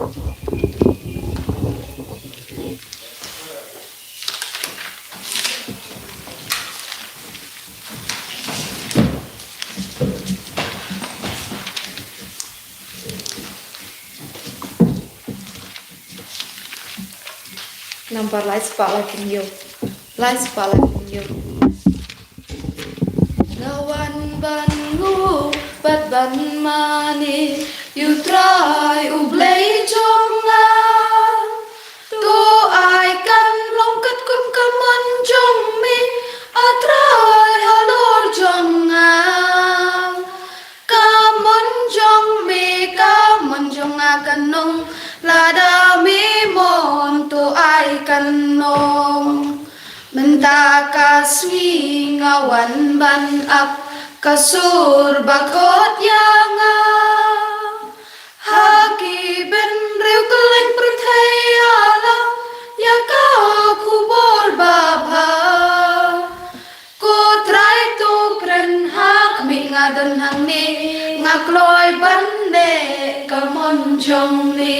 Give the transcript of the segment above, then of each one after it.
Nampak light spotlight in you. Light spotlight in you. Lawan bangu bat ban mani you try u play jonga tu ai kan long kat kun kaman jong mi a try halor jonga kaman jong mi kaman jonga kanong lada mi mon tu ai kanong Menta kaswi ngawan ban ap kasur bakot yanga Haki ben riu keleng perthayala Ya ka kubor baba Ko try tu kren hak mi ngadan hang ni Ngakloy bande kamon jong ni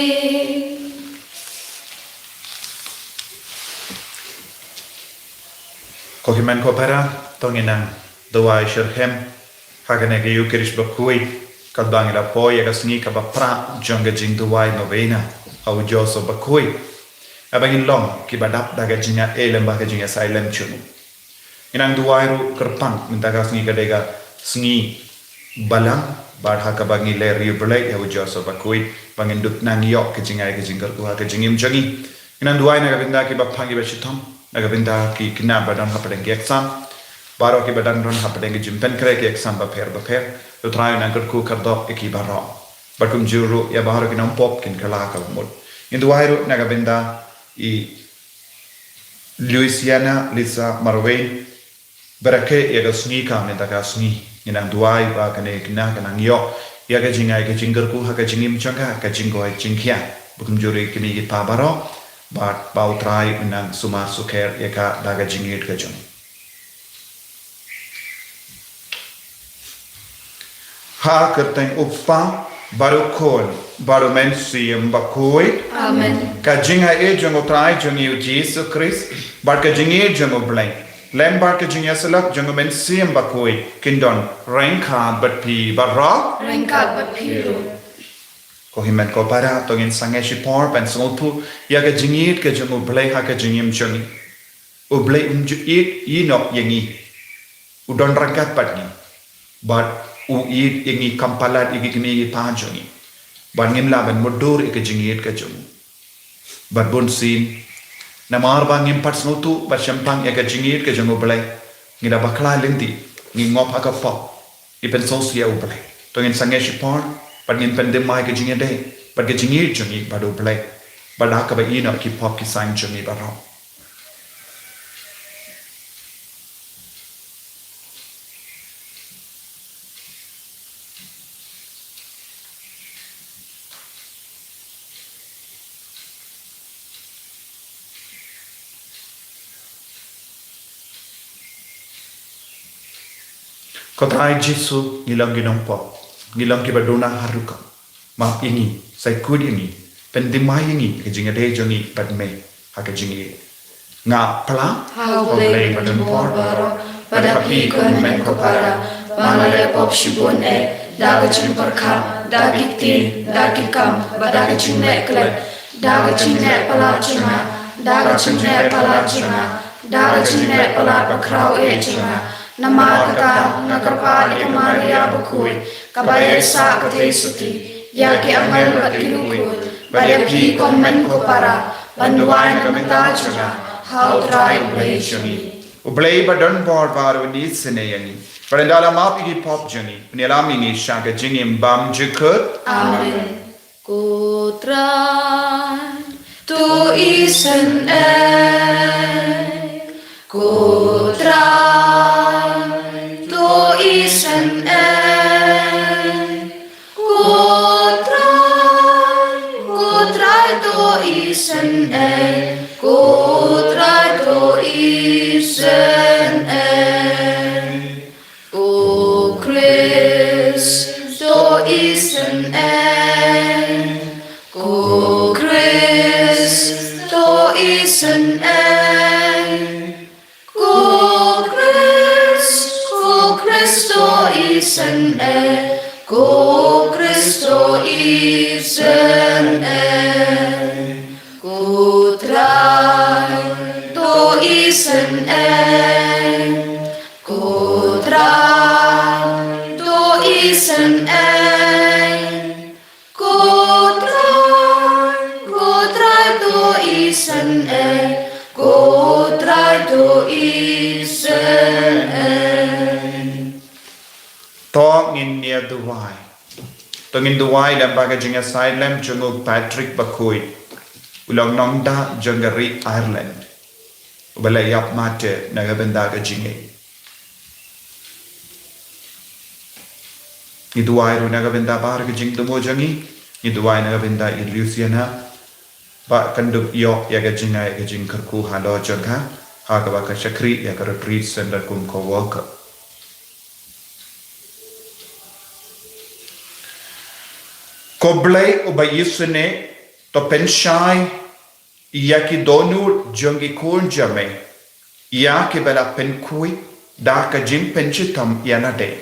Kohiman ko para tonginang doa shirhem hagane ge yukirish bakui kadbang ila poi agasni ka bapra jonga jing doa novena au joso bakui abangin long ki badap daga jinga elem baga jinga silent chunu inang doa ru kerpang mintaga sngi kadega sngi balang badha ka bangi le riublai au joso bakui bangin dut nang yok ke jinga ke jinggar doa ke jingim jangi inang doa na binda ki bapangi beshitom Nagabinda ki kina badan hapadeng ki exam baro ki badan ron hapadeng ki jimpen kre ki exam baper to try na ku kardok ki baro bakum juru ya baro ki nampop kin kala ka mud indu wairu nagabinda I Louisiana Lisa Marway barake ya gasni ka me daga sni inang duai ba kane kina kanang yo ya ga jingai ke jingar ku ha ka jingim changa ka jingo ai jingkya bakum juru ki ni pa baro But bau try unang sumar suker yaka daga jingit kajun. Ha kerteng uppa baru kol baru mensium bakoi. Amen. Kajinga e jungo try jungi Jesus Christ. But kajingi jungo blank. Lembar kajinga selak jungo mensium bakoi. Kindon rengka but pi barra. Rengka but pi. Kohimen ko para tongin sangeshi por pen songpu ya ga jingit ke jungu blai ha ka jingim chungi u blai ju it no yengi u don rakat patni but u it yengi kampalat igi kini pa jungi ban ngim la ban mudur ke jingit ke jungu but bun sin namar bang ngim pat snotu ba champang ya ga jingit ke jungu blai ngida bakla linti ngi ngop ha ka po I pen sosia u blai tongin sangeshi por But in pandemai ke jingi day, but ke jingi jungi badu play, but haka ba ino ki pop ki sign jungi baro. Kotrai Jesu ngilang ginong po. Ngilang ki badona haruka ma ingi sai kud ingi pendimai ingi ke jinga de jongi padme ha ke jingi nga pla How play badon por baro pada pi kon men ko para malaya pop shibon daga chin parkha dagi tin dagi kam badaga chin ne kle daga chin ne pala chima daga chin ne pala chima daga chin ne pala pakrau chima Namakaka nakarpali Maria bakui kabaya sa katay suti yaki amal at kilukul badapi komen ko para panuan kamatachana how try play shani Ublay badon por baru ni senayani parandala mapi pop jani nilami ni shaga jingim bam jikut Amen Ko try to isen Ko try to isen Ko try to isen Ko try to isen O Christ to isen Ko isen eng Ko Kristo isen eng Ko Kristo isen eng Ko trai to isen eng Ko trai to isen eng Ko trai to isen eng Ko trai to isen eng Tong in near Dubai. Tong in Dubai lam baga jinga silem jungo Patrick Bakui. Ulang nongda jungari Ireland. Ubala yap mate nagabenda ga jinge. Ni Dubai ru nagabenda bar ga jing tumo jangi. Ni Dubai nagabenda in Louisiana. Ba kanduk yok ya ga jinga ya ga jing karku halo jangha. Ha ka ba ka shakri ya ka retreat center kum ko worker. Koblai uba yisune to penshai yaki donu jongi kun jame yaki bela penkui da ka jing penchitam yanade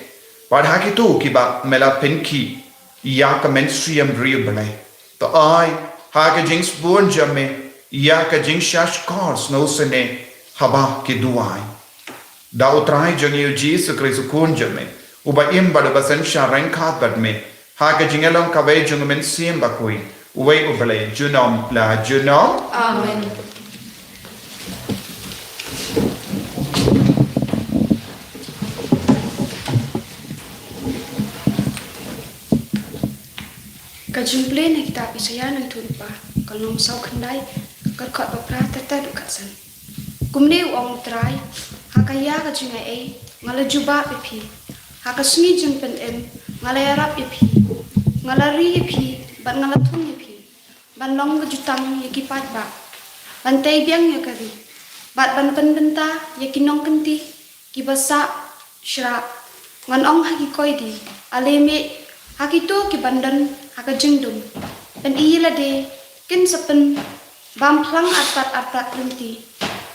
wadhaki tu kiba mela penki yaka mensuam riuble to ai haka jing spoon jame yaka jing shash kors no sene haba ki duai da utrai jongi Jesus Christ kun jame uba imba da basan sharanka badme Haka jingalong kaway jungumin siyem bakui. Uway ubalay junom la junom. Amen Kajumple na kita pisaya ng tulpa. Kalong saw kanday. Karkot paprata tadu katsan. Kumne uang try. Hakaya kajungay ay. Ngala juba pipi. Haka sungi jung pen em. Ngala yarap ipi. Ngalari ipi. Bat ngala tung ipi. Ban long kajutang yakipat ba. Bantay biang yakari. Bat ban benta yakinong kenti. Kibasa syra. Ngan ong hakikoy di. Aleme hakito kibandan hakajingdum. Pen iyila de. Kin sapen. Bamplang atat lenti.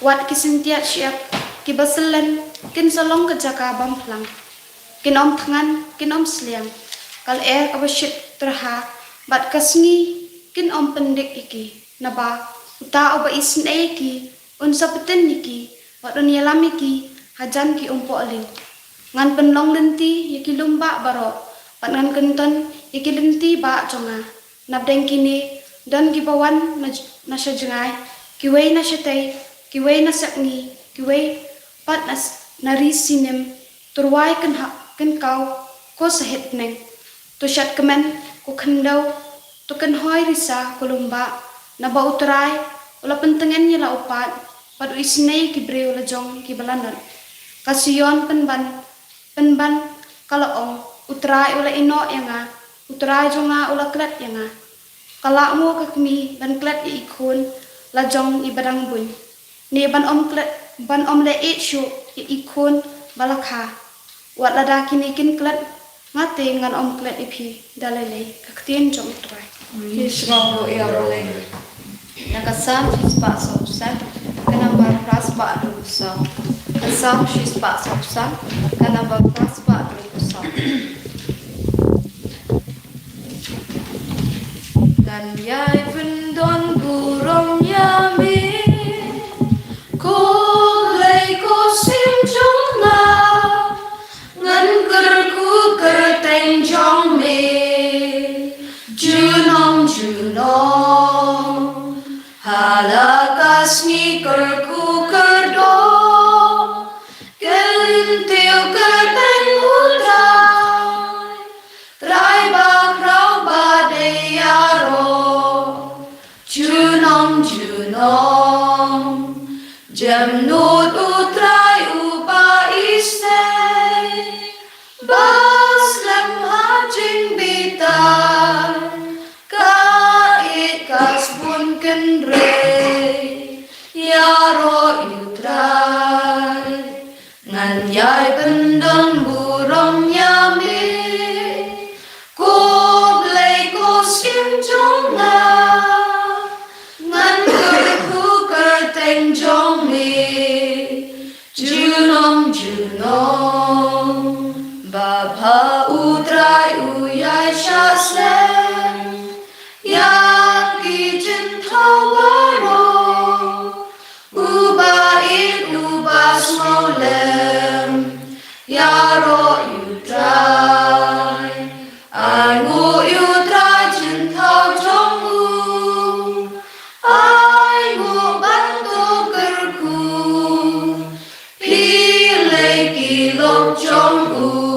Wat kisintiat siap. Kibaselan. Kin salong kejaka bamplang. Kin om tangan, kin om seliang. Kal kabasyit terha, bat kasngi, kin om pendek iki. Naba, uta oba isin iki, unsa peten iki, wat unyalam iki, hajan ki umpo aling. Ngan penlong lenti, yaki lumba barok, bat ngan kenton, yaki lenti ba jonga. Nabdeng kini, dan kibawan nasya jengay, kiway nasya tay, kiway nasakni, kiway pat nari sinem, turway kan kau ko sahit neng to shat kemen ko khandau to kan hoy risa kolumba na ba utray ula pentengen yela upat padu isnei ki breu la jong ki balanan kasiyon penban kalaong utray ula ino yanga utray jonga ula klet yanga kala mo kakmi ban klet ikun la jong ibadang bun ni ban om le e shu ikun balakha Wat lada kini kin klet ngate ngan om klet ipi dalele kaktien jong trai. Yishmong lo yarole Nakasam shispa sopsa Kanamba praspa lusa Kasam shispa sopsa Kanamba praspa lusa Dan yai pendon gurong yami Ko lei ko sim jong na Ngan kerku kerteng jong me Junong Halakas ni kerku kerdo Kelintiu kerteng udai Trai bakrau badeyaro Junong Jamnut utrai upa isne Bas lem hajing bitai Kait kas bun kenre Yaro utrai Ngan yai pendon burong yami Ko blei ko sim jong na Ngan kerku kert tên trong mi Junong Ba pa utrai uyai sha sen Ya ki jin thao baro Uba it uba smolem Ya ro utrai Ai ngu utrai jin thao trong u Ai ngu ban tu kerku Pi lei ki lok trong u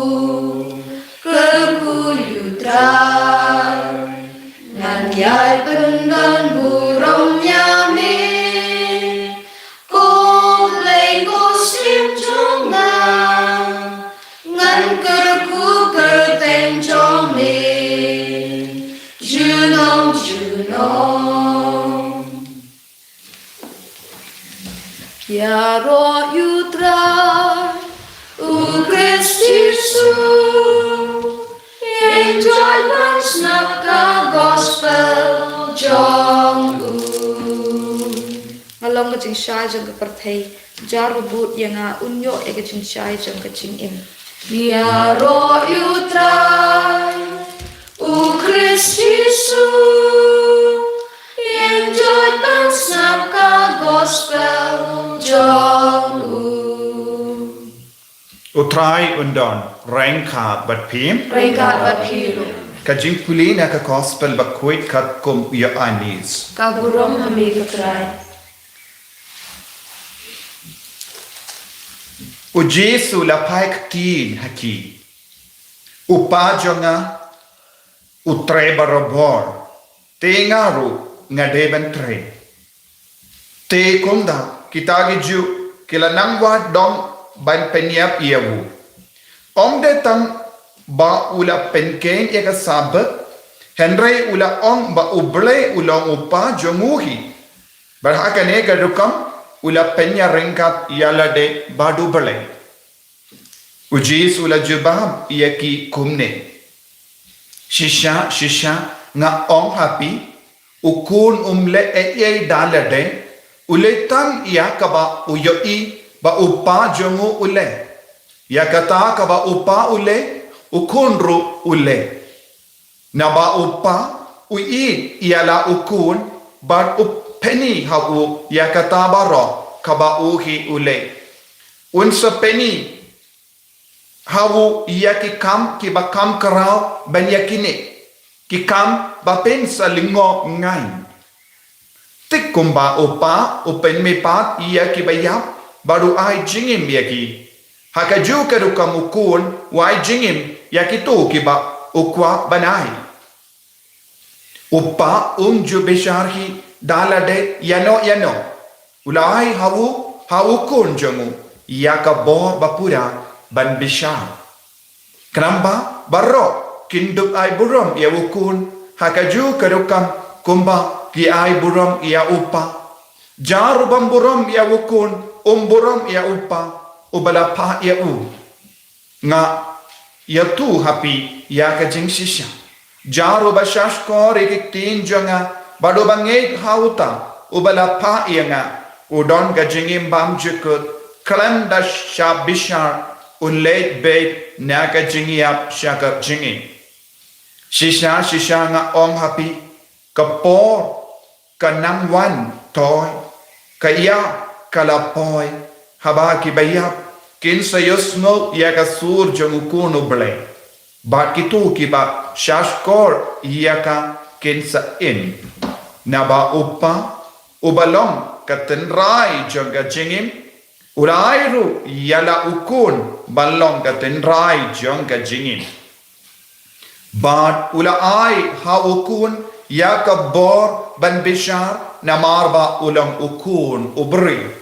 Ngan yai pendan burung nyami Kung lei ko sim trong na Ngan kerku kerteng trong mi Junong Ya ro yutra U Christisu Enjoy once not the gospel jong Ngalong ka ching shai jong ka parthei jaru but yanga unyo e ka ching shai jong ka ching im Ya ro you try U Christisu Enjoy once not the gospel jong Utrai undon rengkat bat pim Rengkat bat piru Kajing puli na ka gospel bakwit kat kum ya anis Kaburong hami katrai U Jesu lapai ktin haki Upa jonga Utre barobor Tengaru ngadeben tre Te kunda kita giju kila nangwa dong ban penyap iawu Om detang ba ula penken eka sabat Henry ula ong ba uble ulong upa jonguhi Berhakane gadukam ula penya ringkat yala de badu bale Ujis ula jubab yaki kumne Shisha nga ong happy Ukun umle e dalade Uletang iya kaba uyoi ba upa jongu ule ya kata ka ba upa ule ukunru ule na ba upa ui iala ukun ba upeni habu ya kata baro ka ba uhi ule unsa peni habu ya ki kam ki ba kam karau ban yakine ki kam ba pen salingo ngai tik kumba upa upen me pat iya ki ba yap baru ai jingim yaki hakaju kadukam ukun wai jingim yaki tu kiba ukwa banai uppa ju besharhi dalade yano ulai hawu kun jongu yakabo bapura ban bishar kramba barro kinduk ai buram ya ukun hakaju kadukam kumba ki ai buram ya uppa jarubam buram ya ukun Umburam ya upa ubala pa ya u nga ya tu happy ya ka jing shisha jaru bashash ko rektin jonga bado banget hauta ubala pa ya nga udon ka jingim bam jukut kalam da shabishar unlet bait na ka jingiap shaka jingi shisha nga ong happy kapor kanangwan toy kaya kalapoi haba ki bayap kin sayosno ya ka sur jongukuno ble ba kitu ki ba shashkor ya ka kin sa in na ba upa ubalong katenrai jonga jingim urairu yala ukun balong katenrai jonga jingim ba ula ai ha ukun ya ka bor ban bishar na marba ulang ukun ubri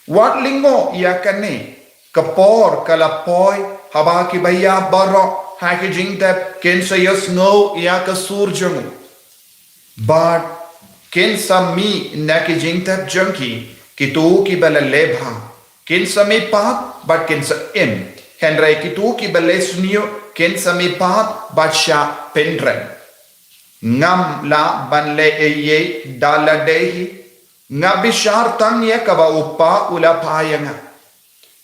Wat lingo ya kane kapor kalapoy haba ki baya baro ha ki jingtap ken sayos no ya ka surjung but ken sami na ki jingtap junki ki tu ki bala lebha ken sami pat but ken sa im henry ki tu ki bala sunio ken sami pat but sha pendren ngam la ban le ye dala dehi Ngabishar tang ya kaba upa ula payanga.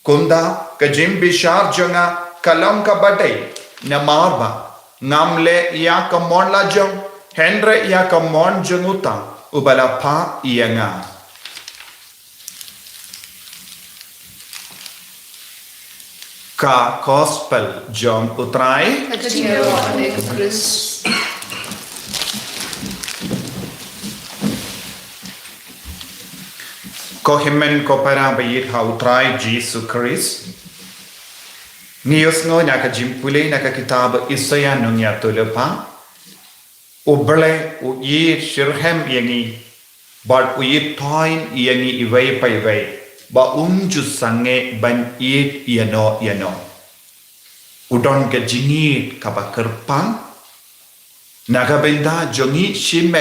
Kunda kajim bishar jonga kalam ka badai na marba. Ngamle ya kamon la jong Henry ya kamon jonguta ubala pa ianga. Ka gospel jong utrai. Kachingawa ane Chris. Ko himen ko para bayit ha utrai Jesus Christ. Ngiyos ngo nya ka jimpule na ka kitab Isaya nung ya tulepa. Uble u yit shirhem yangi. But u yit toin yangi iway pa iway. Ba unju sange ban yit yano. Udon ka jingit ka ba kerpang. Naga benda jongi shime.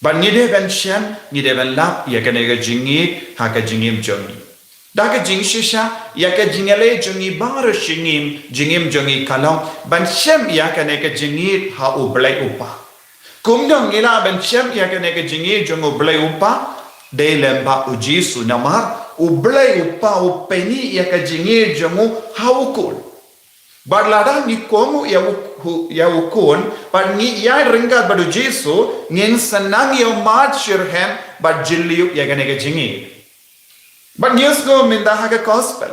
Ban ngide ban shem, ngide ban lap ya ka nega jingit ha ka jingim jongi. Daga jing shisha ya ka jingale jongi bar jingim jongi kalong ban shem ya ka nega jingit ha ublay upa. Kumdong ila ban shem ya ka nega jingit jong ublay upa de lemba ujisu namar ublay upa upeni ya ka jingit jongu ha ukul. Barlada ni komu ya ukun par ni ya ringa badu jisu ngin sanang ya mat shirhem bad jilliu ya ka nega jingit. But news go minda haga gospel.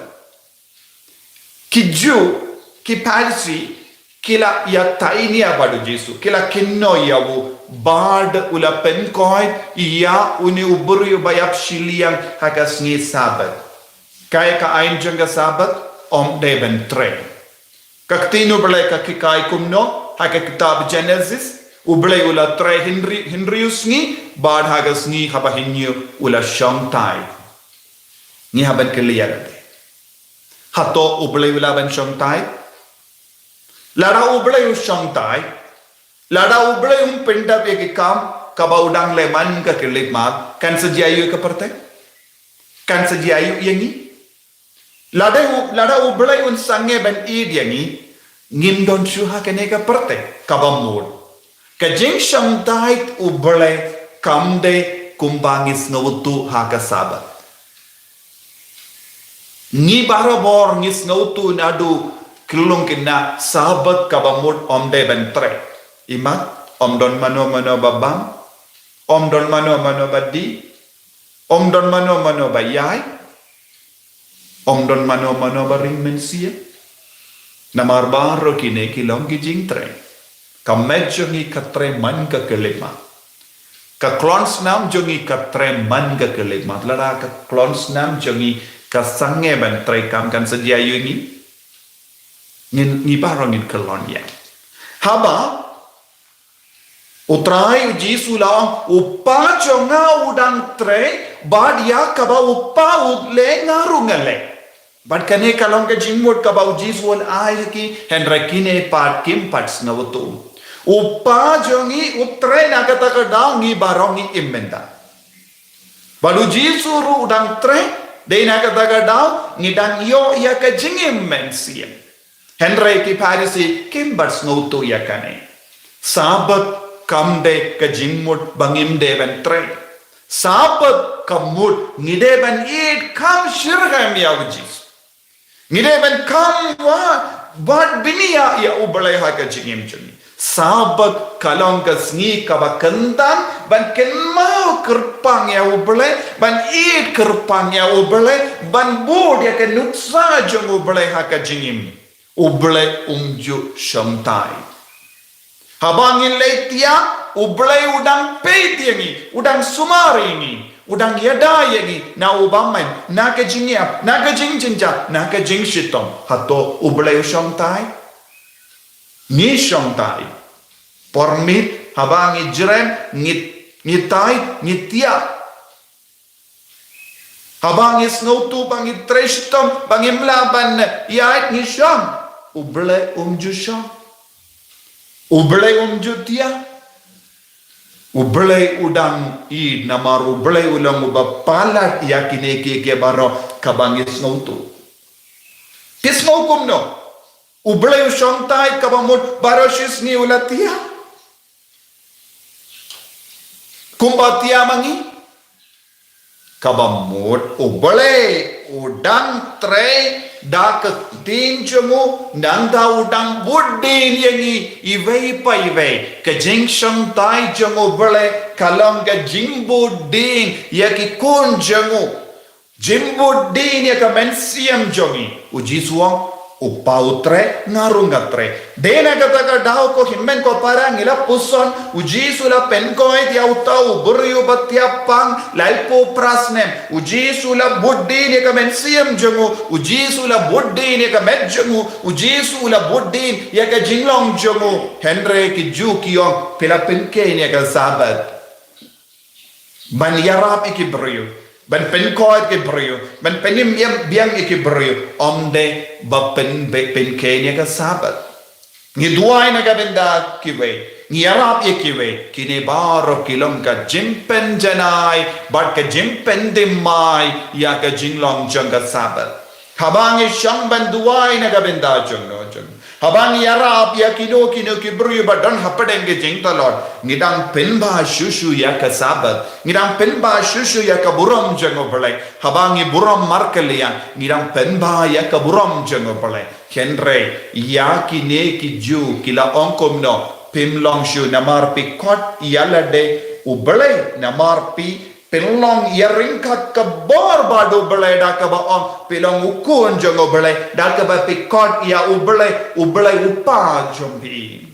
Ki Jew, ki Parsi, kila ya taini abadu Jesu, kila kinno ya wu bard ula penkoy ya uni uburu bayap shiliang haga sngi sabat. Kaya ka ain janga sabat om deben tre. Kaktino belai ka kikai kumno haga kitab Genesis ublay ula tre Hinrius ni bad haga sngi haba hinyu ula shongtai. Ni haban keliyar de. Hato ublay wala ban shongtai. Lara ublay shongtai. Lara ublay pinda pe ki kam kaba udang le man ka kelip mat kan sajayu ka perte. Kan sajayu yangi. Lara ublay sange ban id yangi ngim don shuha kene ka perte kaba mod. Ka jing shongtai ublay kamde kumbangis ngawtu ha ka sabat. Ni barabor ngis ngautu nadu kilung kina sahabat kabamut om de bentre. Imat om don mano babam, om don mano badi, om don mano bayai, om don mano baring mensia. Namar baro kine kilong gijing tre. Kamedjo ngi katre man ka kelima. Ka klons nam jongi katre man ka kelima. Lara ka klons nam jongi kasange ban trai kam kan sedia yungi ni barongin kelon ya haba utrai Jesu la upa jonga udang trai bad ya kaba upa udle ngarungale bad kane kalong ka jingmut kaba Jesu wal ai ki henrakine pat kim pats nawtu upa jongi utrai na kata ka dangi barongi imenda balu Jesu ru udang trai Dena kataga daw ngidang yo ya ka jingim mensia. Henry ki Parisi kimbars ngutu ya kane. Sabat kamde ka jingmut bangim deven tre. Sabat kamut ngideven id kam shirham ya ujis. Ngideven kam bad biniya ya ubalay ha ka jingim jungi. Sabat kalong ka sngi ka bakandang ban kenmau kerpang ya ublay ban id kerpang ya ublay ban bod ya kan nutsa jong ublay ha ka jingim ublay umju shamtai habangin leitia ublay udang peitiangi udang sumari udang yadayangi na ubamen na ka jingiap na ka jingjinja na ka jingshitom hato ublay shamtai ni shongtai pormit habangi jrem ngitai ngitia habangi snautu bangi treshtom bangi mlaban yait ni sham uble sham uble tia uble udang I namar uble ulang ubapalat yakine ke baro kabangi snautu kisnaukum no ublay shongtai kabamut baroshis ni ulatia kumbatia mangi kabamut ubale udang tre dak tin jemu nang da udang budin yangi iwei pa iwei ka jingsham tai jemu bale kalong ka jimbu ding yaki kun jemu jimbu ding ya ka mensiam jongi uji suang upautre ngarungatre dena kata ka dau ko himmen ko para ngila puson uji sula pen ko dia utau buriu batiapang lalpo prasnem uji sula buddi ne ka mensiam jongu uji sula buddi ne ka medjongu uji sula buddi ya ka jinglong jongu henre ki ju kiong pela pen ke ne ka sabat ban yarap ikibrio ban pen koit ke brio ban penim biang ke brio omde ba pen kenya ka sabat ni duai na ka benda kiwe ni arab kiwe kini baro kilom ka jimpen janai bat ka jimpen dimai ya ka jinglong jong ka sabat habang shang ban duai na ka benda jong no jong habang arab ya kino ki brio ba don hapadenge jing talor ngidang penba shushu ya ka sabat ngidang penba shushu ya ka buram jango balai habang buram markelian ngidang penba ya ka buram jango balai henre ya ki ju kila onkom no pimlong shu namar pi kot yalade ubalai namar pi pelong yaringkat ka bor badu balai da ka ba on pelong ukun jango balai da ka ba pi kot ya ubalai upa jombi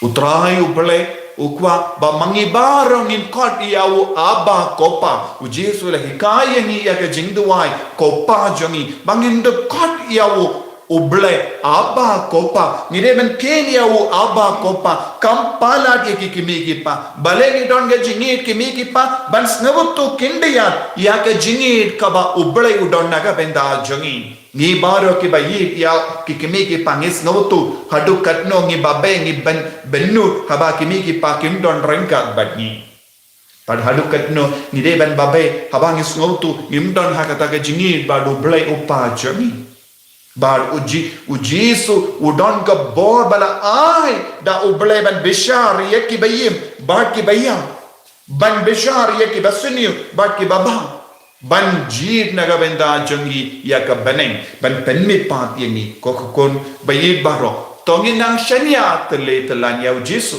utrai ubalai ukwa ba mangibarong in kot ya u aba kopa u jesu la hikaya ni ya ka jingduai kopa jongi bangin de kot ya u uble aba kopa ngire men kenya u aba kopa kampala ke kimi pa balegi don ge jingit kimi pa ban snavutu kindiya ya ke jingit kaba uble u don naga benda jongi ni baro ki ba yi ya kimi pa ngis snavutu hadu katno ngi babe ngi bennu haba kimi pa kim don rengka badni pad hadu katno ni de ban babe haba ngis snavutu ngim don hakata ge jingit ba do ble upa jongi bar uji su udon ka bor bala ai da uble ban bishar yeki bayim bar ki bayam ban bishar yeki basuniu bar ki baba ban jid naga benda jongi ya ka baneng ban penmi pat yemi kokon bayid baro tongin nang shania tele telan ya jisu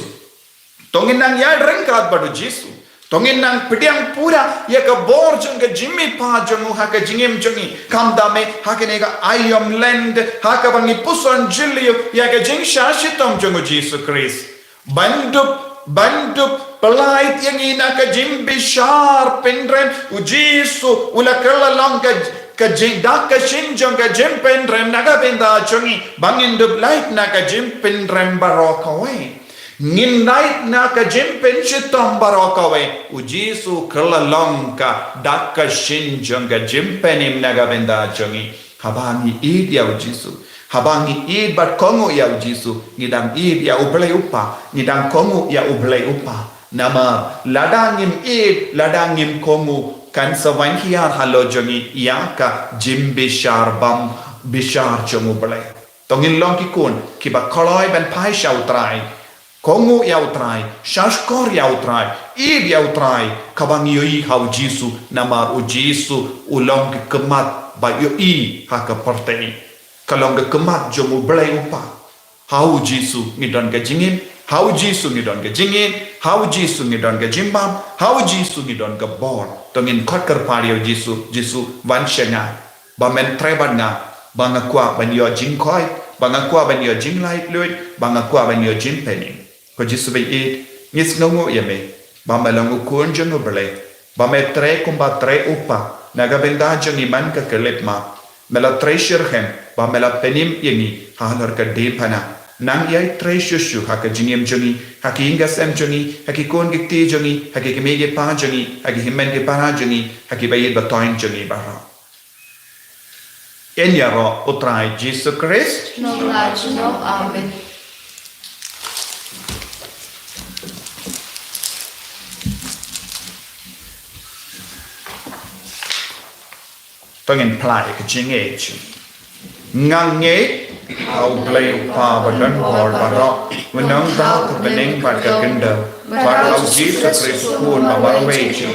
tongin nang ya rengkat badu jisu tongin nang pidiang pura ya ka bor jong ka jimmi pa jongu ha ka jingim jongi kamdame ha ka nega ayom land ha ka bangi puson jilio ya ka jing shashitom jongu Jesus Christ bandup pelait yang ina ka jimbi shar pendren u jisu ula kala long ka jing dak ka shinjong ka jim pendren naga benda jongi bangin dup light na ka jim pendren barokawai ngin night na ka jimpen shitom barokawe ujisu kalalong ka dakka shinjong ka jimpenim naga benda jongi habangi id ya ujisu habangi id bat kongo ya ujisu ngidang id ya ublay upa ngidang kongo ya ublay upa nama ladangim id ladangim kongo kan sawan hiar halo jongi ya ka jim bishar bam bishar jongu ublay tongin long kikun kiba koloi ben pai shautrai kongu yautrai shashkor yautrai id yautrai kabang yoi hau jisu nama u jisu ulong ke kemat ba yoi ha ka portei kalong ke kemat jomu blai upa hau jisu ngidon ke jingin hau jisu ngidon ke jingin hau jisu ngidon ke jimbam hau jisu ngidon ke bor tongin kot ker pario jisu van shena ba men trebana banga kwa ban yo jingkoi banga kwa ban yo jinglai lui banga kwa ban yo jinpening ko jisu be it ngis ngongo yame ba malangu kun jongo bele ba me tre kumba tre upa naga benda jongi man ka kelep ma mela tre shirhem ba mela penim yengi halar ka de pana nang yai tre shushu ha ka jingem jongi ha ki ingas em jongi ha ki kon gikti jongi ha ki mege pa jongi ha ki himen ke para jongi ha ki bayit ba toin jongi bara enyaro utrai Jesus Christ no laju no amen tongin plai ke jinge chu ngange au play pa badan bor baro wenang da ke beneng par ka kendo par au Jesus Christ kun ma barwe chu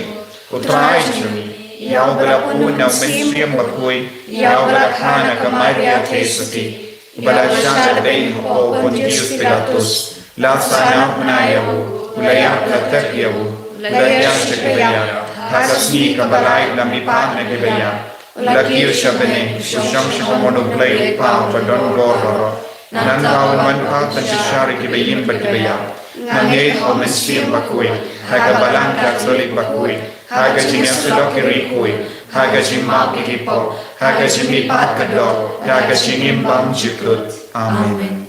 utrai jumi, yau berapun au mensiam bakui, yau berakhana ke Maria Tesuti, Balasha bein ho Pontius Pilatus, la sana menayawu, ulayak latak yawu, ulayak cekaya, hakasni kabalai lamipan negaya, ulakiu syabene, usyam syamono play pa badon gororo, nankawan manpa pensyari kibayim berkibaya, nangai ho mensiam bakui, haga balang kaksolik bakui, haga jinya sudokiri kui, haga jimma kikipo, haga jimi pat kador, haga jingim bam jikut. Amen.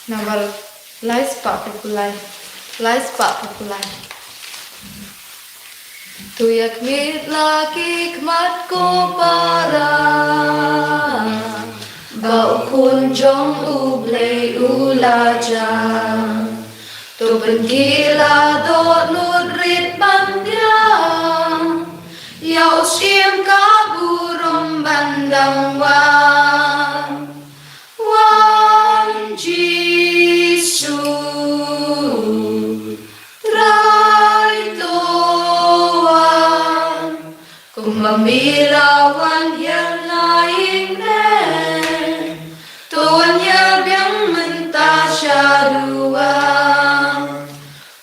Naval lais pak populai. Tu yak mit laki kmat ko para Bau kun jong uble ulaja Tu bengkila dot nudrit bandia Yau siem kaburum bandang wan Jisu Mamilawan yang lain Tuan yang mentasya dua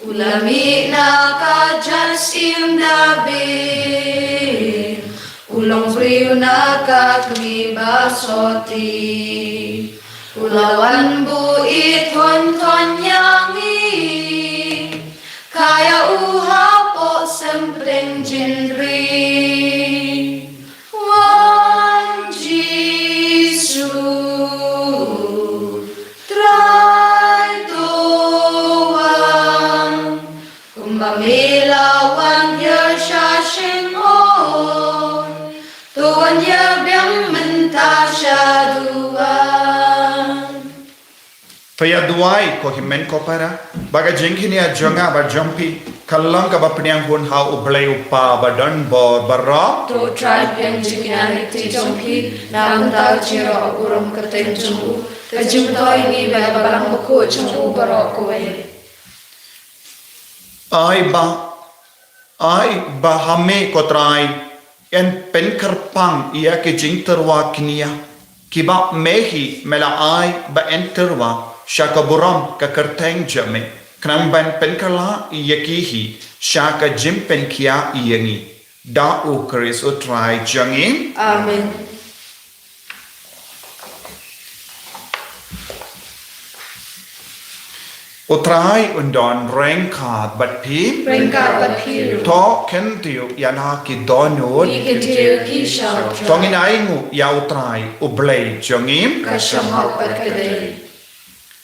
Ulami nak jasim dabi Ulang priu nak kibasoti Ulawan buit tuan yang Kaya uhapo sempreng jindri Wan Jisu Trai tuan Kumamilawan ya syashing on Tuan ya biang mentasya duan Faya duai ko himen ko para baga jengkini a jonga ba jompi kallang ka ba pniang hun ha ublay upa ba don bor barra To tribe yang jingani ti jompi nang ta jiro urum katen jumbu kajum to ini ba balang ko jumbu baro ko ai ba hame ko trai en pen karpang ia ke jing terwa knia kiba mehi mela ai ba enterwa Shaka buram ka kerteng jame kram ban penkala yakihi shaka jim penkia iyangi da u kris o try jangi Amen o try undon rengka bat pi to kentiu yana ki donod Ikitiu kisha tongin aingu ya o try o blay jangi Kashamhok berkedai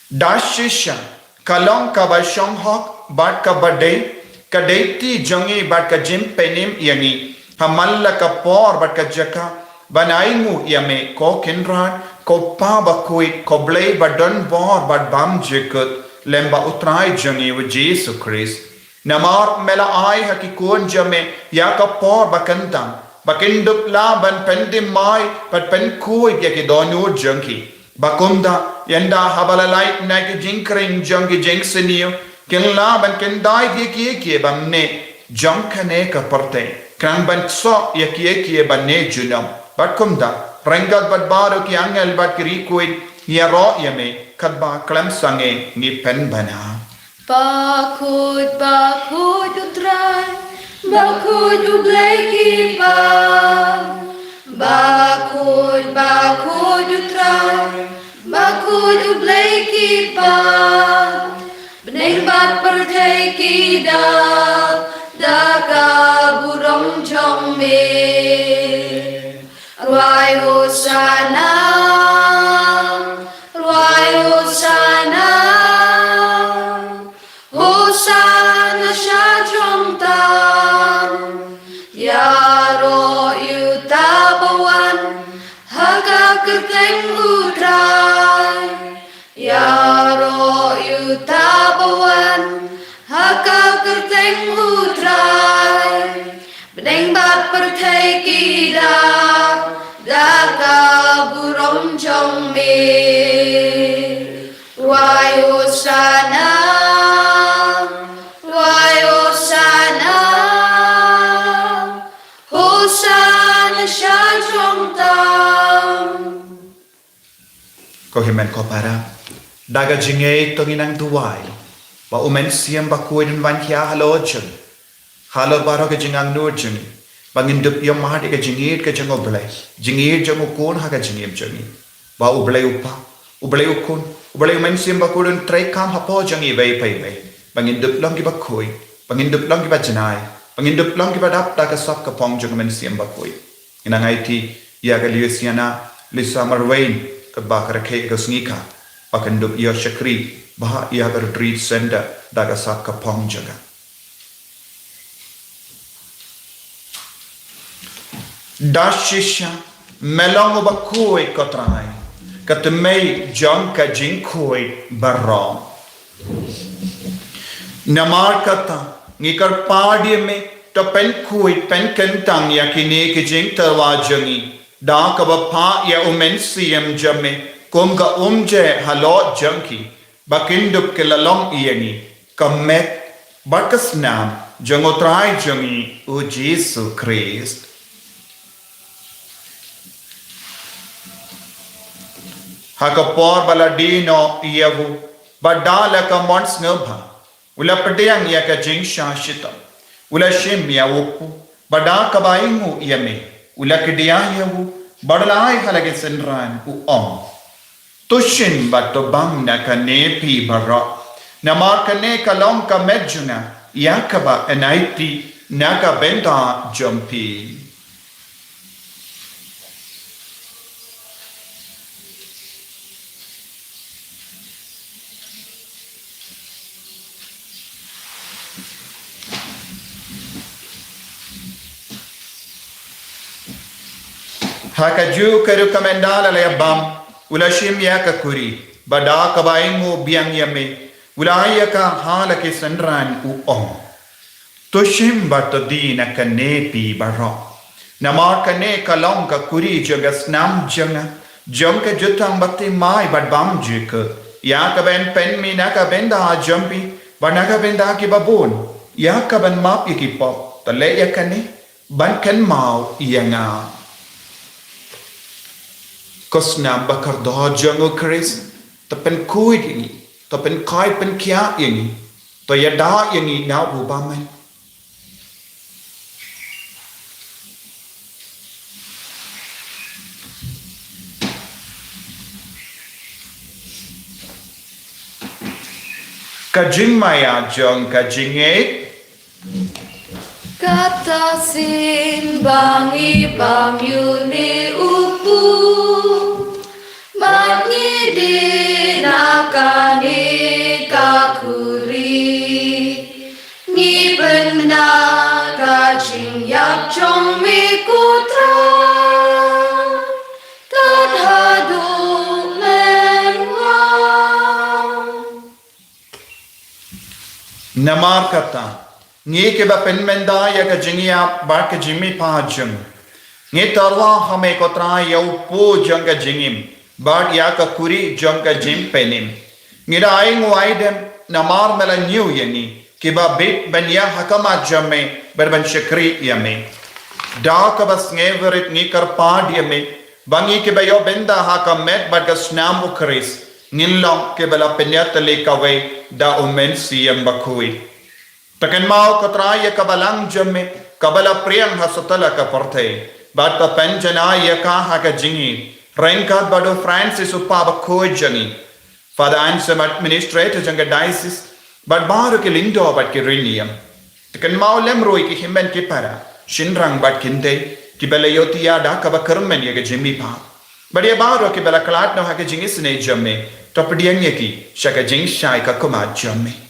Dashisha kalong ka ba hok bat ka badai ka deiti jangi bat ka jim penim yani hamalla ka por bat ka jaka banaimu yame ko kinran ko pa ba kui ko blay badon bor bat bam jikut lemba utrai jangi with Jesus Christ namar mela ai hakikun jame ya ka por bakantang bakindup la ban pendim mai pat pen kui ya ki donu jangi Bakunda yanda habalalai nai jinkring jongi jingsiniyo kinla ban kendai ki bamne jonkane ka parte kan ban so ki banne junam bakunda rangat bat baro ki angel bat kri kuin yaro yame kadba klam sange ni pen bana Bakut utrai Bakut ublay kipa Bakut utrai Bakut ublay kipa Bening bat perteki Daga burong jong me Ruai hosana Hosana syajong tam Yaro yutabawan Haka kerteng utrai Yaro yutabawan Haka kerteng utrai Lengbat perthai kida Daga burom jong me Wayo sana Hosana shanjong tam Ko himen ko para daga jinge tonginang duwai ba umen siam ba kuiden van kya halo chung halo baro ke jingang nur chung bangin dup yom mahadi ke jingir ke jango blai jingir jango kon ha ke jingim jungi ba ublai upa ublai ukun ublai umen siam ba kuiden trai kam hapo jangi vei pai vei bangin dup long ki ba koi bangin dup long ki ba janai bangin dup long ki ba dap ta ka sap ka pong jang men siam ba koi inangai ti ya ga liusiana lisa marwain ka ba ka ke ga sngika akan dup ia syakri bah ia ga retreat center daga sap ka pong jaga dashisha melong ba koi ka trai ka temei jang ka jing koi barong namar kata ngikar padi me to pen koi pen kentang ya kini ke jing terwa jangi da ka ba pa ya umen siam jame kom ka umje halot junkie bakindup ke lalong iani kamet bakas nam jangotrai jangi o Jesus Christ hakapor baladino iavu badala ka mons ngabha ula pedang ya ka jing shashita ula shim ya upu bada ka baingu yame ula kedia yavu badalai halage senran u om tushin bato bang na ka nepi bara namar ka ne ka long ka medjuna yakaba enaiti naga benda jumpi haka ju karu kamendala le bam ula shim ya ka kuri bada ka baingu biang yame ula ya ka hala ke sanran u om to shim bato dina ka nepi baro namar ka ne ka long ka kuri jaga snam janga jong ka jutang batti mai bad bam jik ya ka ben pen mi na ka benda jumpi bana ka benda ki babun ya ka ben map ki pop ta le ya ka ne ban kan mau yanga Kosnam bakar doh jango Chris ta pen kui ini ta pen kai pen kya ini to ya da ini na bu ba mai ka jing maya jong ka jing e Kata sin bangi bam yuni upu Mangi di nakani kakuri Ni benda kajing yak chong mi kutra Tadhadu menwa namar kata nge ke ba pen menda ya ka jingia ba ka jimi pa jung nge tarwa hame ko tra ya upo jung ka jingim ba ya ka kuri jung ka jim penim nge da ai ngwai dem namar mela new yani ke ba bit ben ya hakama jamme ber ben shakri yame da ka bas nge verit ni kar pa diame bangi ke ba yo benda ha ka met ba ka snam ukris nilong ke bala penyat le ka we da umen siam bakui Takan mau katraya kabalang jamme kabala priyang hasutala ka porte bata penjana ya ka haka jingi renka bado Francis upaba koi jangi Father Ansem administrator janga diocese but baru ke lindo bat ke riniam takan mau lemroi ki himben ki para shinrang bat kinde ki bela yotia da ka ba kermen ya ke jimi pa but ya baru ke bela klat no haka jingi sne jamme topdiang ki shaka jing shai ka kuma jamme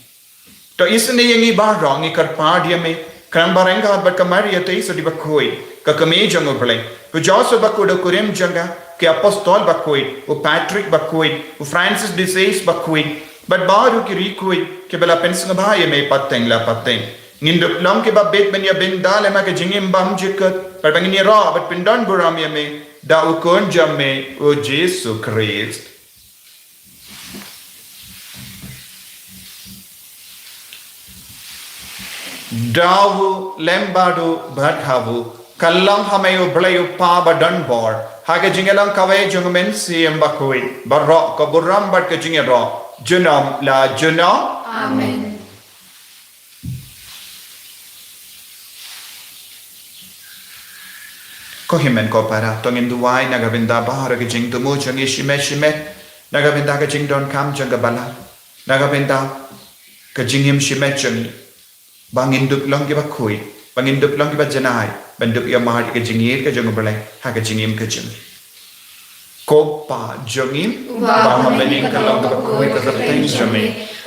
To isne yangi ba wrong ikar padia me krambarenga bat kamaria te so di bakoi ka kame jango ble ku joso bakudo kurim janga ke apostol bakoi u Patrick bakoi u Francis de Sales bakoi but baru ki rikoi ke bela pensanga ba ye me pateng la pateng Ngindup long ke babet ben ya ben dale ma ke jingim bam jikat. Par bangini ra bat pindon buram ya me da ukon jamme o Jesu Christ. Dawu lembadu badhavu kallam hamayu blayu pa badan bor hage jingelang kawai jungmen siem bakui barro ko buram bat ke jingero junam la junam. Amen. Ko himen ko para tongin duwai nagabinda bahara ke jing tumu jang shimet nagabinda ke jing don kam jang bala nagabinda ke jingim shimet jang bangin dup long ke bakui bangin dup long ke bajanai bandup ya mahar ke jingir ke jang balai ha ke jingim ke jing ko pa jangim ba bening ke long ke bakui ke zapeng jame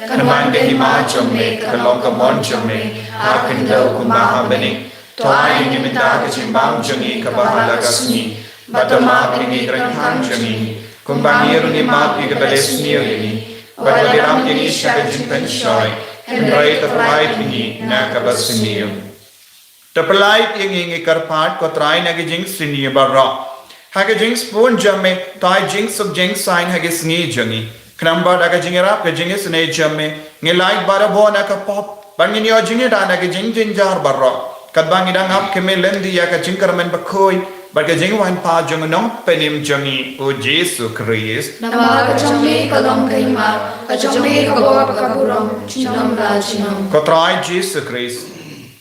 kaman ke hima jame ke long ke mon jame ha kendo kumaha bening Tuai ni minta ke cimbang jangi ke bahala kasni, batama ini gerenghan jangi, kumbangir ni mat ke beles ni ini, batabiram ini syaka jimpen shoy, hendrai terlait ini na ke basniu. Terpelait ini karpat ko trai na ke jing sini barra, hage jing spoon jamme, tai jing sub jing sign hage sni jangi, knamba daga jingera ke jing sne jamme, ngilai bara bo na ke pop, bangin yo jingi da na ke jing jinjar barra. Kadbang idang ap kemelendi ya ka jingkarmen bakoi baga jingwan pa jongno penim jangi o Jesu Christ Nama kajame kalong kaima, kajame kabawa kaburong, chinam la chinam. Kotrai Jesu Christ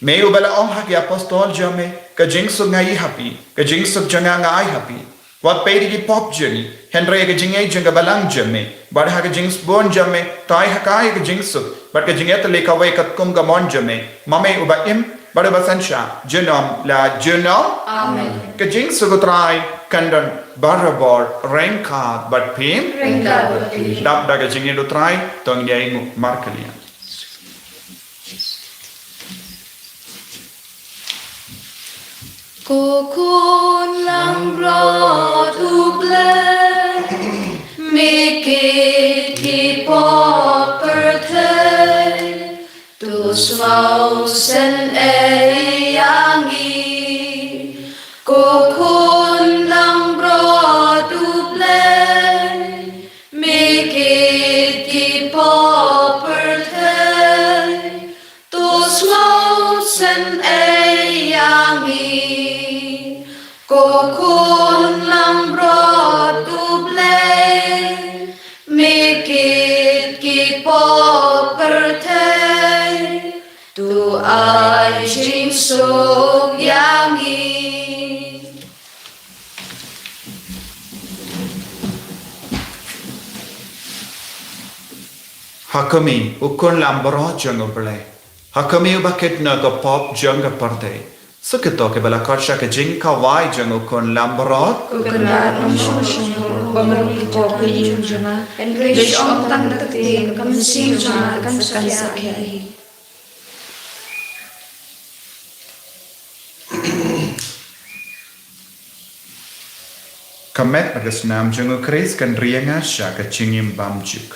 me ubala ong haki apostol jame ka jingsu ngai happy ka jingsu janga ngai happy wat pedi di pop jangi Henry ka jingai janga balang jame bad ha ka jings bon jame tai hakai ka jingsu bad ka jinget le ka wai kat kum ga mon jame mame uba im Bada basansha, junam la junam. Amen. Kajing sugutrai kandan barabor rengkat bat pim. Rengkat bat pim. Dap da kajing itu trai tong dia ingu markelia. Kokon lang brot uble, make it keep up Tu smau sen yangi kokun lang bro duble make it keep property Tu smau sen yangi kokun lang bro duble make it keep property Tu ai jing suk yangi Hakami ukun lambaro jango bele. Hakami ubaket na go pop janga parte. Suketo ke bala karsha ke jing kawai jango ukun lambaro. Ukana namshon bamaru pop yin jana and grish on tang takte kam sim jana kam sakya Kamet agas nam jango Christ kan rianga sha ka chingim bam juk.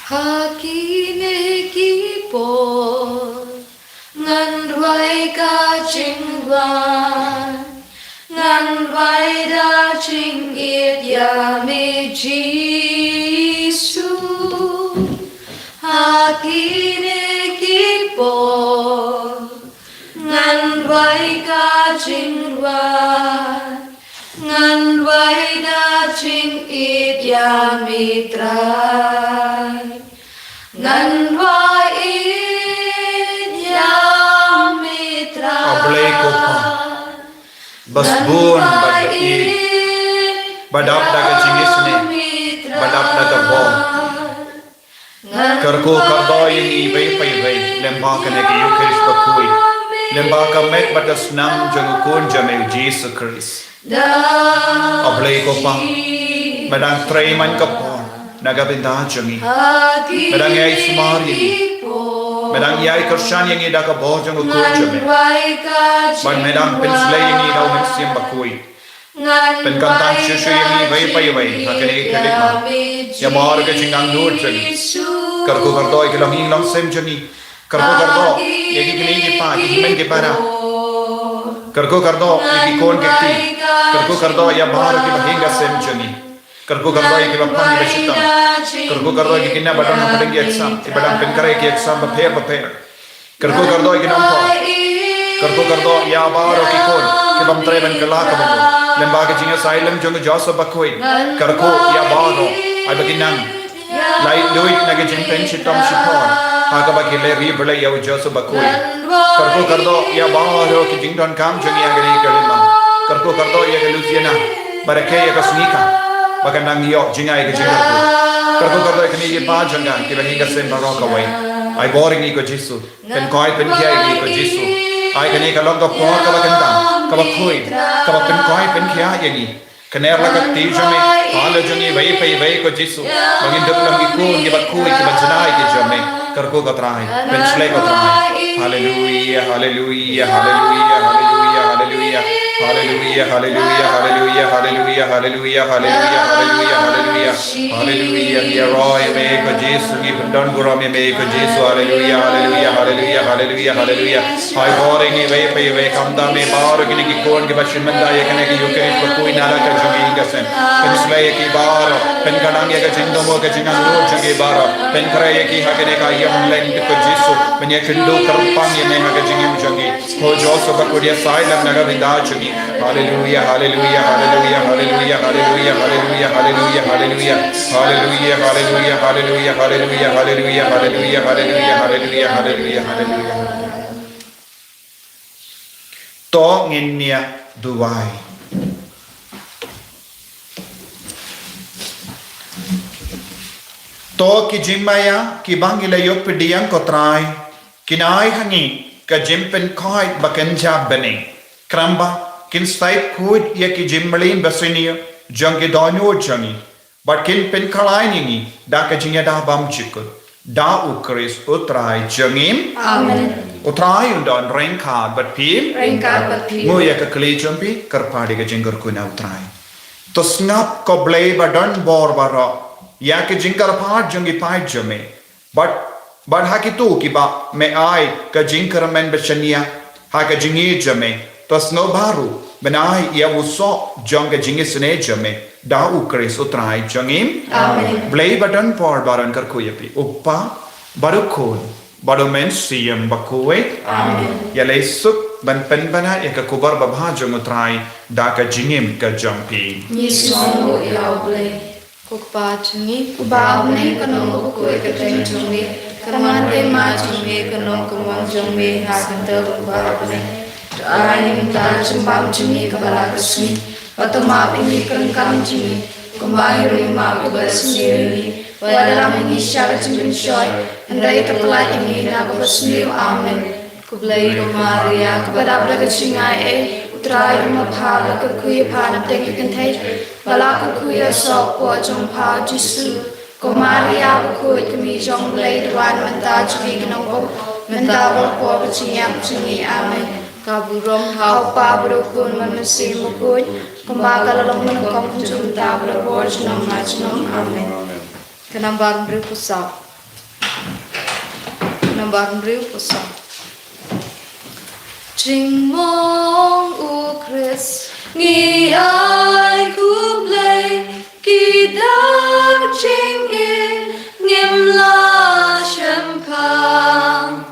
Hakine ki po ngan roi ka chingwan ngan vai da ching it ya me Jisu Hakine ki po ngan vai ka chingwan ngan vai da ching it ya me trai ngan vai it ya me trai Ablay ko pa basbun badai badap daga jingis ne badap daga bom karko kardoi ni bay pay bay lemba ka ne yu Christ bakui lemba ka met badas nam jangukun jame Jesus Christ ablay ko pa madang tray man ka po nagabinda jangi madang ay sumari madang yai Krishan yang ida ka bo jangukun jame ban madang penslay yang ida umen siyam bakui penkantang syushu yang ida bay pay bay hakane ikalik ma ya mahar ka chingang nur jangi karko kardo ikilang hilang sem jangi karko kardo yagi kini ki pa himen ki para karko kardo iki kon kekti karko kardo ya bahar ki bahinga sem jangi karko kardo iki bapang ki basitam karko kardo iki kinna badang padang ki exam ibadang penkare ki exam baper karko kardo iki nampo karko kardo ya bahar ki kon ki bamtre ban kala ka bamo lemba ki jinga silem jong joso bakoi karko ya bahar ay baginang lai duit nage jempen sitam sipon aga bagile ri belai ya joso bakoi karko kardo ya bahar ki jingdon kam jangi agari kalima karko kardo ya luciana barake ya kasnika bagandang yo jingai ke jingarku karko kardo ikni ye pa janga ki bahinga sem baraka wai ai boring ni ko jisu pen koi pen kia ni ko jisu ai kani kalong ko por ka bagandang ka bakoi ka pen koi pen kia yani kaner la ka ti jame halo jangi vai pai vai ko jisu bagin dok lam ki ko ni bakoi ki banjanai ki jame karko ka trai pen slay ko trai hallelujah hallelujah hallelujah hallelujah hallelujah Hallelujah, hallelujah, hallelujah, hallelujah, hallelujah, hallelujah, hallelujah, hallelujah, hallelujah. Ya Roy, me ko Jesu ki pendon guru me ko Jesu. Hallelujah, hallelujah, hallelujah, hallelujah, hallelujah. Hai boring ni ve pe ve kamda me bar ki ki kon ki bashin manda ye kane ki yukeris ko koi nala ka jumi gasen. Pen slay ki bar, pen kadang ye ka jindo mo ka jingan ro jagi bar. Pen kare ye ki hagene ka yam len ko Jesu. Men ye kindo karpang ye me ka jingim jagi. Ho joso ba ko dia silent naga vinda jagi. Hallelujah, hallelujah, hallelujah, hallelujah, hallelujah, hallelujah, hallelujah, hallelujah, hallelujah, hallelujah, hallelujah, hallelujah, hallelujah, hallelujah, hallelujah, hallelujah, hallelujah. To nginya duwai. To ki jimaya ki bangila yok pediang kotrai kinai hangi ka jimpen koi bakenja bene kramba kin stai kud ye ki jimmalin basiniya jangi donyo jangi but kin pen kalaini da ka jinga da bam chikut da ukris utrai jangim Amen. utrai undon renka but pim Ringkat berpi. mo ya ka kli jampi karpadi ka jingar kuna utrai to snap ko blay badon bor bara ya ka jingar pa jangi pai jame but hakitu ki ba me ai ka jingar men bashania ha ka jingi jame to sno baru benai ya uso jonga jingisne jame da ukris utrai jangim Amen. blay badon por baran kar kuyapi uppa barukon badomen siyam bakuwe Amen. ya lesuk ban pen bana ya ka kubar babha jong utrai da ka jingim ka jampi Yesus mo ilaw ble. Kukpa chungi. Kuba ne kanong kukwe kateng chungi. Kamante ma chungi kanong kumang chungi. Hakanta kuba ble. Ay minta chumbam chungi kabala kasmi. Patuma pingi kangkam chungi. Kumbahiri ma kubasmi. Wala mingi syara chungi shoy. Andai kapala ini na kubasmi. Amen. Kublay ko Maria. Kubadabra kachingai Utrai maphala ka kuya phana teki kanthay bala ka kuya sok po jong pha Jisu ko Maria ko kami jong lay dwan manta chungi kanong po manta po chingam chungi amen kaburong hau pa bro kun manasi mo kun kumbaga lalong manukam jong ta bro borj nom mach nom amen kanambang bro pusa Nambar riu pusong Trình mong u Chris Nghi ai cúp lây Kỳ đắc trình yên Nghiêm la châm khang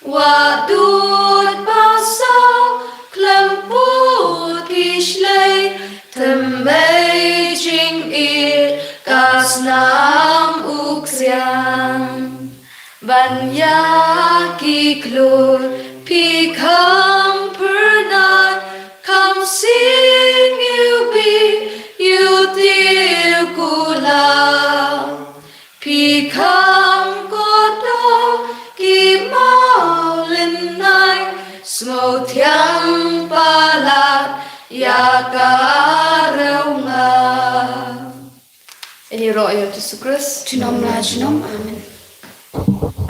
Và đuột bao sao Klem bút kish lây Thầm mây trình yên Kas nam uk ziang Van ya ki klur Pi come per night Come sing you be You dear kula Pi come godo Ki mau lên nai Smo thiang palat Ya ka reu nga Ini roh ya Jesus Christ Chinom la chinom. Amen.